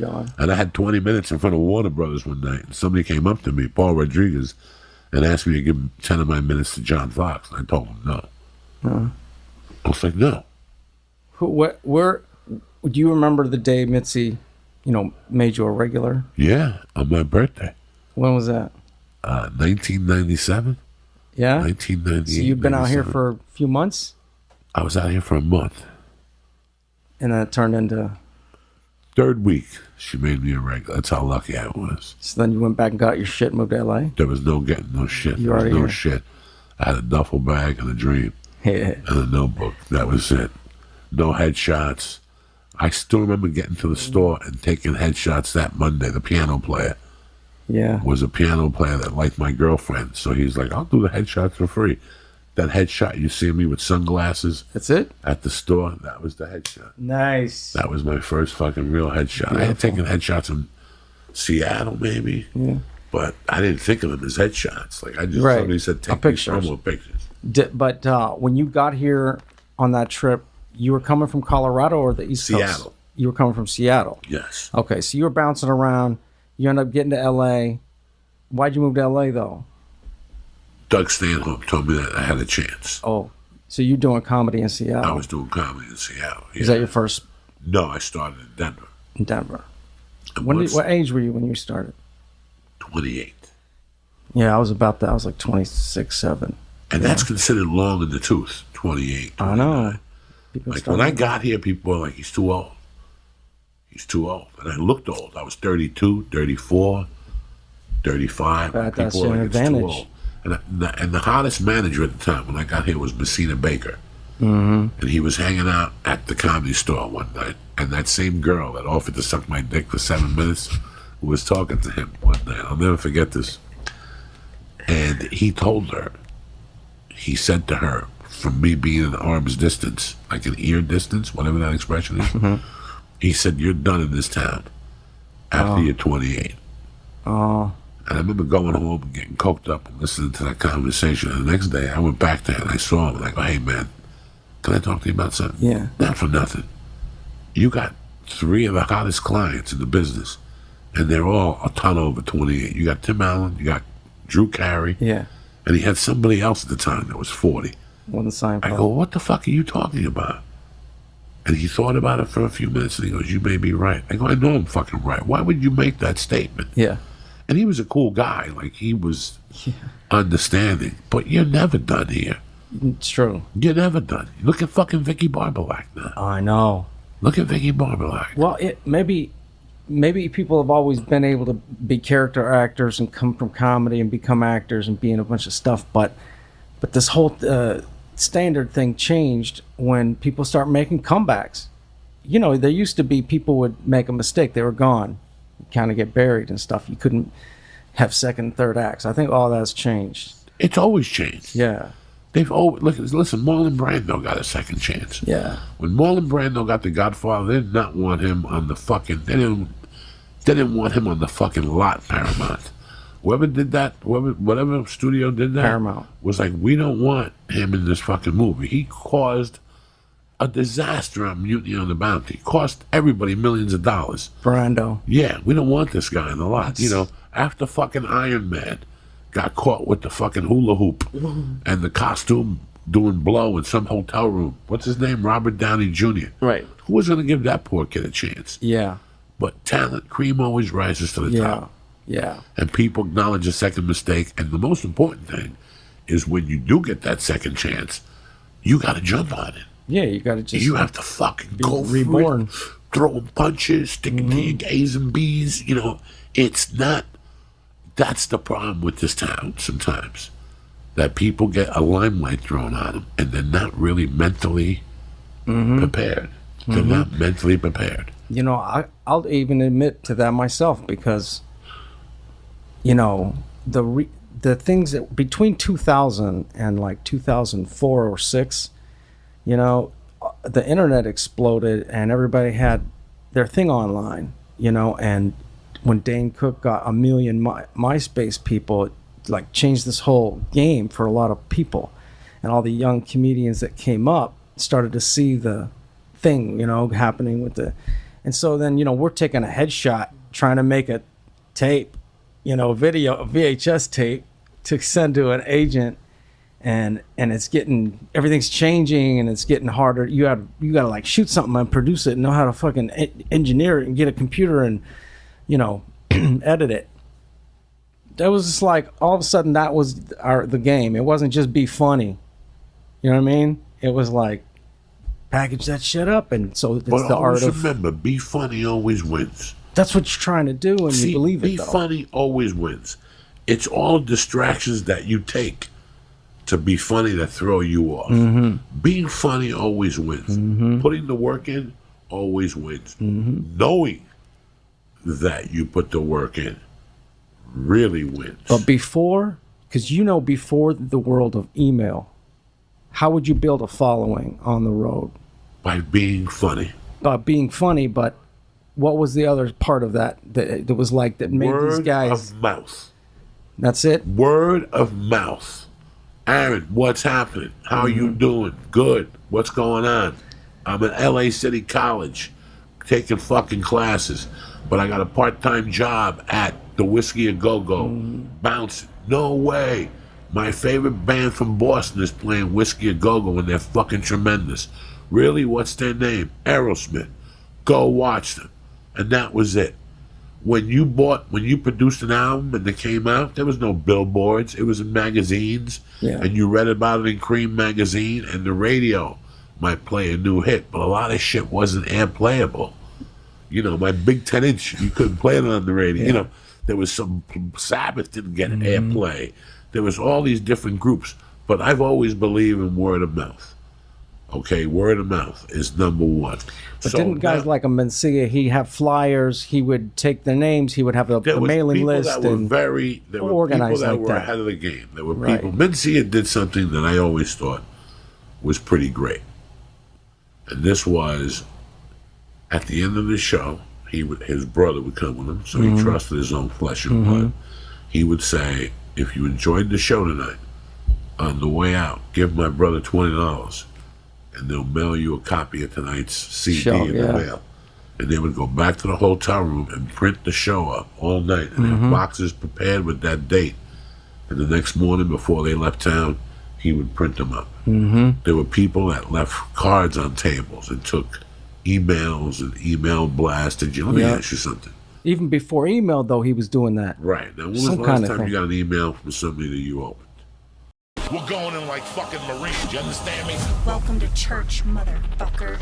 God. And I had 20 minutes in front of Warner Brothers one night, and somebody came up to me, Paul Rodriguez, and asked me to give 10 of my minutes to John Fox. And I told him no. I was like, no. Where do you remember the day Mitzi, made you a regular? Yeah, on my birthday. When was that? 1997. Yeah? 1998. So you've been out here 97. for a few months? I was out here for a month. And then it turned into... Third week, she made me a regular. That's how lucky I was. So then you went back and got your shit and moved to L.A.? There was no getting no shit. You There was already no here. shit. I had a duffel bag and a dream Yeah. and a notebook. That was it. No headshots. I still remember getting to the store and taking headshots that Monday. The piano player Yeah. was a piano player that liked my girlfriend. So he's like, I'll do the headshots for free. That headshot you see me with sunglasses That's it? at the store, that was the headshot. Nice. That was my first fucking real headshot. I had taken headshots in Seattle maybe, but I didn't think of them as headshots. Like I just, Right. somebody said, take these Pictures. promo pictures. But when you got here on that trip, you were coming from Colorado or the East Coast? Seattle. You were coming from Seattle. Yes. Okay, so you were bouncing around. You end up getting to L.A. Why'd you move to L.A. though? Doug Stanhope told me that I had a chance. Oh, so you're doing comedy in Seattle? I was doing comedy in Seattle. Yeah. Is that your first No, I started in Denver. in Denver? And What age were you when you started? 28. Yeah, I was about that. I was like 26, 7. And that's considered long in the tooth, 28. I know. 29. People Like started- when I got here, people were like, he's too old. He's too old. And I looked old. I was 32, 34, 35. But that's People were an like, it's too advantage. old. And the hottest manager at the time when I got here was Messina Baker. And he was hanging out at the Comedy Store one night. And that same girl that offered to suck my dick for 7 minutes was talking to him one night. I'll never forget this. And he told her, he said to her, from me being an arm's distance, like an ear distance, whatever that expression is, he said, you're done in this town after you're 28. Oh, And I remember going home and getting coked up and listening to that conversation. And the next day, I went back there and I saw him and I go, hey, man, can I talk to you about something? Yeah. Not for nothing. You got 3 of the hottest clients in the business, and they're all a ton over 28. You got Tim Allen, you got Drew Carey, yeah. and he had somebody else at the time that was 40. Wasn't Seinfeld. I go, what the fuck are you talking about? And he thought about it for a few minutes, and he goes, you may be right. I go, I know I'm fucking right. Why would you make that statement? Yeah. And he was a cool guy. Like, he was understanding. But you're never done here. It's true. You're never done. Look at fucking Vicky Barbalack now. I know. Look at Vicky Barbalack. Well, maybe people have always been able to be character actors and come from comedy and become actors and be in a bunch of stuff, but this whole standard thing changed when people start making comebacks. You know, there used to be people would make a mistake, they were gone, kind of get buried and stuff. You couldn't have second, third acts. I think all that's changed. It's always changed. Yeah, They've always, listen, Marlon Brando got a second chance. yeah. When Marlon Brando got The Godfather, they did not want him on the fucking, they didn't want him on the fucking lot, Paramount. Whoever did that, whatever studio did that, Paramount. was like, we don't want him in this fucking movie. He caused a disaster on Mutiny on the Bounty. Cost everybody millions of dollars. Brando. Yeah, we don't want this guy in the lot. You know, after fucking Iron Man got caught with the fucking hula hoop and the costume doing blow in some hotel room. What's his name? Robert Downey Jr. Right. Who was going to give that poor kid a chance? Yeah, But talent, cream always rises to the yeah, top. yeah. And people acknowledge a second mistake. And the most important thing is when you do get that second chance, you got to jump on it. Yeah, you got to just... You have to fucking go reborn. for it, throwing punches, sticking to your A's and B's. You know, it's not. That's the problem with this town sometimes. That people get a limelight thrown on them and they're not really mentally prepared. They're not mentally prepared. You know, I'll even admit to that myself because, you know, the things that between 2000 and like 2004 or 6, you know, the internet exploded and everybody had their thing online, you know, and when Dane Cook got 1 million MySpace people, it like changed this whole game for a lot of people. And all the young comedians that came up started to see the thing, you know, happening with the, And so then, we're taking a headshot trying to make a tape, a VHS tape to send to an agent. And everything's changing and it's getting harder. You gotta like shoot something and produce it and know how to fucking engineer it and get a computer and, edit it. That was just like, all of a sudden that was the game. It wasn't just be funny. You know what I mean? It was like, package that shit up. And so it's but the art of... remember, be funny always wins. That's what you're trying to do, and you believe it, be though. funny always wins. It's all distractions that you take to be funny that throw you off. Mm-hmm. Being funny always wins. Mm-hmm. Putting the work in always wins. Mm-hmm. Knowing that you put the work in really wins. But before the world of email, how would you build a following on the road? By being funny. By being funny, but what was the other part of that was like that made these guys... Word of mouth. That's it? Word of mouth. Aaron, what's happening? How are you doing? Good. What's going on? I'm at LA City College taking fucking classes, but I got a part-time job at the Whiskey A Go-Go. Bouncing. No way. My favorite band from Boston is playing Whiskey A Go-Go and they're fucking tremendous. Really? What's their name? Aerosmith. Go watch them. And that was it. When you produced an album and it came out, there was no billboards. It was in magazines. Yeah. And you read about it in Cream magazine, and the radio might play a new hit, but a lot of shit wasn't air playable. My big 10-inch, you couldn't play it on the radio. Yeah. There was some Sabbath didn't get airplay. There was all these different groups, but I've always believed in word of mouth. Okay, word of mouth is number one. But didn't guys like a Mencia, he'd have flyers, he would take their names, he would have a mailing list. There were organized people that like were that. ahead of the game. There were Right. people. Mencia did something that I always thought was pretty great. And this was, at the end of the show, his brother would come with him, so he trusted his own flesh and blood. He would say, if you enjoyed the show tonight, on the way out, give my brother $20. And they'll mail you a copy of tonight's CD in the mail. And they would go back to the hotel room and print the show up all night. And have boxes prepared with that date. And the next morning before they left town, he would print them up. Mm-hmm. There were people that left cards on tables and took emails and email blasts. Let me ask you something. Even before email, though, he was doing that. Right. Now, when was the last time you got an email from somebody that you opened? We're going in like fucking Marines, you understand me? Welcome to church, motherfucker.